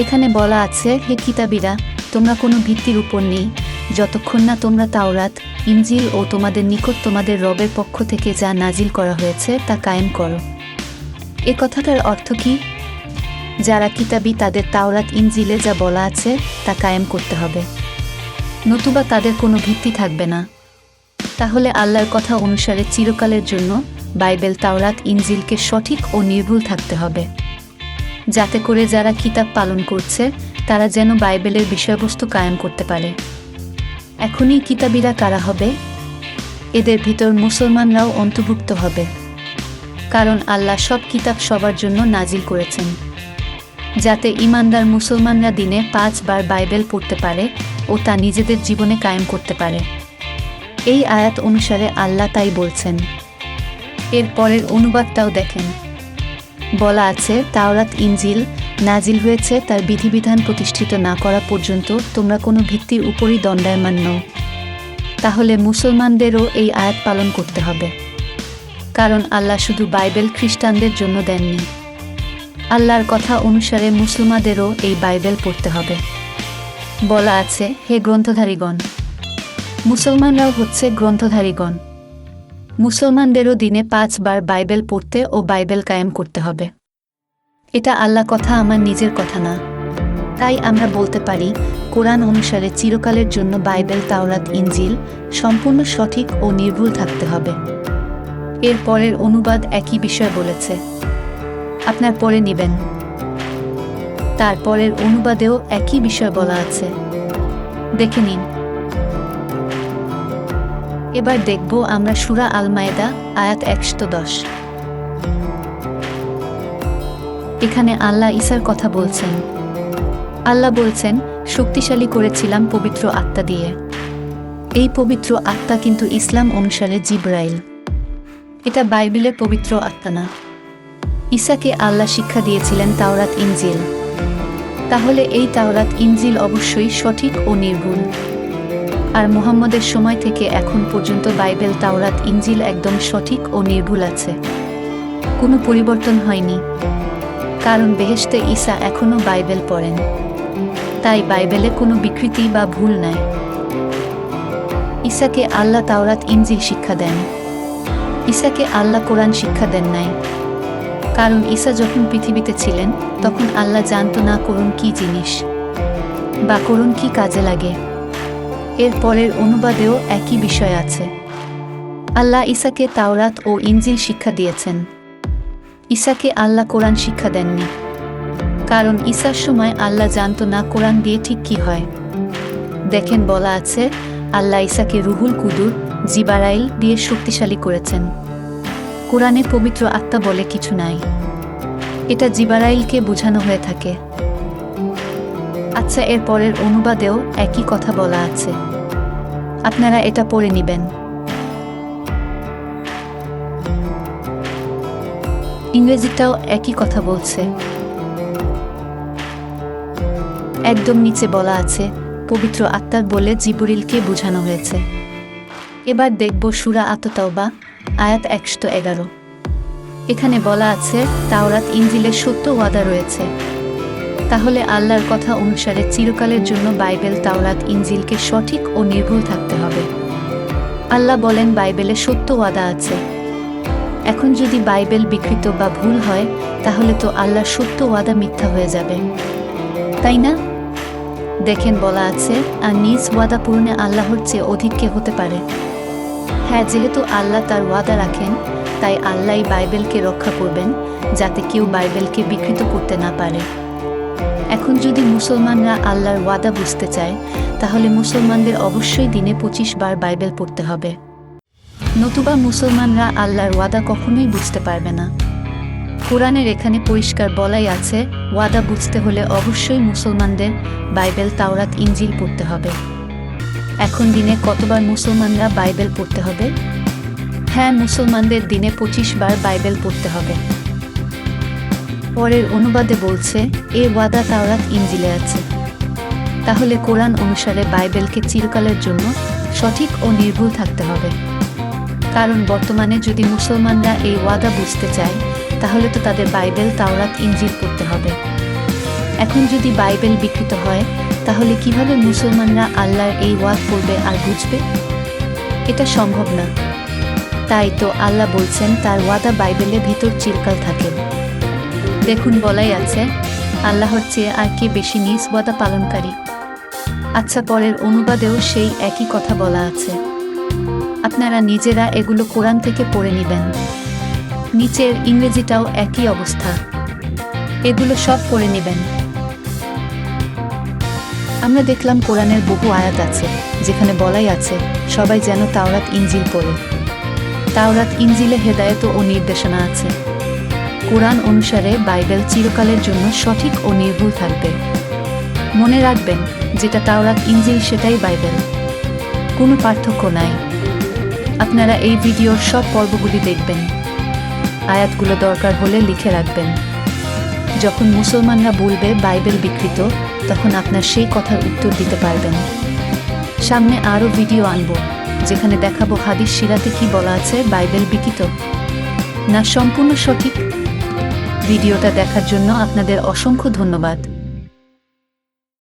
এখানে বলা আছে, হে কিতাবীরা, তোমরা কোনো ভিত্তির উপর নেই যতক্ষণ না তোমরা তাওরাত, ইনজিল ও তোমাদের নিকট তোমাদের রবের পক্ষ থেকে যা নাজিল করা হয়েছে তা কায়েম করো। এ কথাটার অর্থ কি? যারা কিতাবী তাদের তাওরাত, ইনজিলে যা বলা আছে তা কায়েম করতে হবে, নতুবা তাদের কোনো ভিত্তি থাকবে না। তাহলে আল্লাহর কথা অনুসারে চিরকালের জন্য বাইবেল, তাওরাত, ইনজিলকে সঠিক ও নির্ভুল থাকতে হবে, যাতে করে যারা কিতাব পালন করছে তারা যেন বাইবেলের বিষয়বস্তু কায়েম করতে পারে। এখনই কিতাবীরা কারা হবে? এদের ভিতর মুসলমানরাও অন্তর্ভুক্ত হবে, কারণ আল্লাহ সব কিতাব সবার জন্য নাজিল করেছেন, যাতে ঈমানদার মুসলমানরা দিনে 5 বার বাইবেল পড়তে পারে ও তা নিজেদের জীবনে কায়েম করতে পারে। এই আয়াত অনুসারে আল্লাহ তাই বলছেন। এর পরের অনুবাদটাও দেখেন, বলা আছে, তাওরাত, ইনজিল নাজিল হয়েছে তার বিধিবিধান প্রতিষ্ঠিত না করা পর্যন্ত তোমরা কোনো ভিত্তির উপরই দণ্ডায়মান নও। তাহলে মুসলমানদেরও এই আয়াত পালন করতে হবে, কারণ আল্লাহ শুধু বাইবেল খ্রিস্টানদের জন্য দেননি। আল্লাহর কথা অনুসারে মুসলমানদেরও এই বাইবেল পড়তে হবে। বলা আছে, হে গ্রন্থধারীগণ। মুসলমানরাও হচ্ছে গ্রন্থধারীগণ। মুসলমানদেরও দিনে 5 বার বাইবেল পড়তে ও বাইবেল কায়েম করতে হবে। এটা আল্লাহ কথা, আমার নিজের কথা না। তাই আমরা বলতে পারি, কোরআন অনুসারে চিরকালের জন্য বাইবেল, তাওরাত, ইনজিল সম্পূর্ণ সঠিক ও নির্ভুল থাকতে হবে। এর পরের অনুবাদ একই বিষয় বলেছে, আপনার পড়ে নিবেন। তারপরের অনুবাদেও একই বিষয় বলা আছে, দেখে নিন। এবার দেখব আমরা সূরা আল মায়েদা আয়াত ১১০। এখানে আল্লাহ ঈসার কথা বলছেন। আল্লাহ বলছেন, শক্তিশালী করেছিলাম পবিত্র আত্মা দিয়ে। এই পবিত্র আত্মা কিন্তু ইসলাম অনুসারে জিবরাইল। এটা বাইবেলের পবিত্র আত্মা না। ঈসাকে আল্লাহ শিক্ষা দিয়েছিলেন তাওরাত, ইনজিল। তাহলে এই তাওরাত, ইনজিল অবশ্যই সঠিক ও নির্ভুল। আর মুহাম্মদের সময় থেকে এখন পর্যন্ত বাইবেল, তাওরাত, ইনজিল একদম সঠিক ও নির্ভুল আছে, কোনো পরিবর্তন হয়নি। কারণ বেহেশতে ঈসা এখনও বাইবেল পড়েন, তাই বাইবেলে কোনো বিকৃতি বা ভুল নাই। ঈসাকে আল্লাহ তাওরাত, ইনজিল শিক্ষা দেন। ঈসাকে আল্লাহ কোরআন শিক্ষা দেন নাই, কারণ ঈসা যখন পৃথিবীতে ছিলেন তখন আল্লাহ জানত না কোরআন কি জিনিস বা কোরআন কি কাজে লাগে। এর পরের অনুবাদেও একই বিষয় আছে। আল্লাহ ঈসাকে তাওরাত ও ইনজিল শিক্ষা দিয়েছেন। ঈসাকে আল্লাহ কোরআন শিক্ষা দেননি, কারণ ঈসার সময় আল্লাহ জানত না কোরআন দিয়ে ঠিক কি হয়। দেখেন, বলা আছে, আল্লাহ ঈসাকে রুহুল কুদুর, জিবরাইল দিয়ে শক্তিশালী করেছেন। কোরআনে পবিত্র আত্মা বলে কিছু নাই, এটা জিবরাইলকে বোঝানো হয়ে থাকে। আচ্ছা, এর পরের অনুবাদেও একই কথা বলা আছে, আপনারা এটা পড়ে নিবেন। ইংরেজিটাও একই কথা বলছে। একদম নিচে বলা আছে, পবিত্র আত্মার বলে জিবরিলকে বোঝানো হয়েছে। এবার দেখব সূরা আত-তাওবা আয়াত ১১১। এখানে বলা আছে, তাওরাত, ইনজিলের সত্য ওয়াদা রয়েছে। তাহলে আল্লাহর কথা অনুসারে চিরকালের জন্য বাইবেল, তাওরাত, ইনজিলকে সঠিক ও নির্ভুল থাকতে হবে। আল্লাহ বলেন বাইবেলে সত্য ওয়াদা আছে। এখন যদি বাইবেল বিকৃত বা ভুল হয়, তাহলে তো আল্লাহর সত্য ওয়াদা মিথ্যা হয়ে যাবে, তাই না? দেখেন, বলা আছে, আর নিজ ওয়াদা পূরণে আল্লাহর চেয়ে অধিক কে হতে পারে। হ্যাঁ, যেহেতু আল্লাহ তার ওয়াদা রাখেন, তাই আল্লাহই বাইবেলকে রক্ষা করবেন, যাতে কেউ বাইবেলকে বিকৃত করতে না পারে। এখন যদি মুসলমানরা আল্লাহর ওয়াদা বুঝতে চায়, তাহলে মুসলমানদের অবশ্যই দিনে 25 বার বাইবেল পড়তে হবে, নতুবা মুসলমানরা আল্লাহর ওয়াদা কখনোই বুঝতে পারবে না। কোরআনের এখানে পরিষ্কার বলাই আছে, ওয়াদা বুঝতে হলে অবশ্যই মুসলমানদের বাইবেল, তাওরাত, ইনজিল পড়তে হবে। এখন দিনে কতবার মুসলমানরা বাইবেল পড়তে হবে? হ্যাঁ, মুসলমানদের দিনে 25 বার বাইবেল পড়তে হবে। পরের অনুবাদে বলছে, এ ওয়াদা তাওরাত ইনজিলে আছে। তাহলে কোরআন অনুসারে বাইবেলকে চিরকালের জন্য সঠিক ও নির্ভুল থাকতে হবে। কারণ বর্তমানে যদি মুসলমানরা এই ওয়াদা বুঝতে চায়, তাহলে তো তাদের বাইবেল তাওরাত ইনজিল পড়তে হবে। এখন যদি বাইবেল বিকৃত হয়, তাহলে কিভাবে মুসলমানরা আল্লাহর এই ওয়াদ পড়বে আর বুঝবে? এটা সম্ভব না। তাই তো আল্লাহ বলছেন তার ওয়াদা বাইবেলের ভিতর চিরকাল থাকে। দেখুন, বলাই আছে, আল্লাহর চেয়ে আর কে বেশি নিজ ওয়াদা পালনকারী। আচ্ছা, পরের অনুবাদেও সেই একই কথা বলা আছে। আপনারা নিজেরা এগুলো কোরআন থেকে পড়ে নেবেন। নিচের ইংরেজিটাও একই অবস্থা, এগুলো সব পড়ে নেবেন। আমরা দেখলাম কোরআনের বহু আয়াত আছে যেখানে বলাই আছে সবাই যেন তাওরাত ইনজিল পড়ে। তাওরাত ইনজিলে হেদায়েত ও নির্দেশনা আছে। কোরআন অনুসারে বাইবেল চিরকালের জন্য সঠিক ও নির্ভুল থাকবে। মনে রাখবেন, যেটা তাওরাত ইনজিল সেটাই বাইবেল, কোনো পার্থক্য নাই। আপনারা এই ভিডিওর সব পর্বগুলি দেখবেন। আয়াতগুলো দরকার হলে লিখে রাখবেন। যখন মুসলমানরা বলবে বাইবেল বিকৃত, তখন আপনার সেই কথার উত্তর দিতে পারবেন। সামনে আরও ভিডিও আনব যেখানে দেখাবো হাদিস সিরাতে কি বলা আছে, বাইবেল বিকৃত না সম্পূর্ণ সঠিক। ভিডিওটা দেখার জন্য আপনাদের অসংখ্য ধন্যবাদ।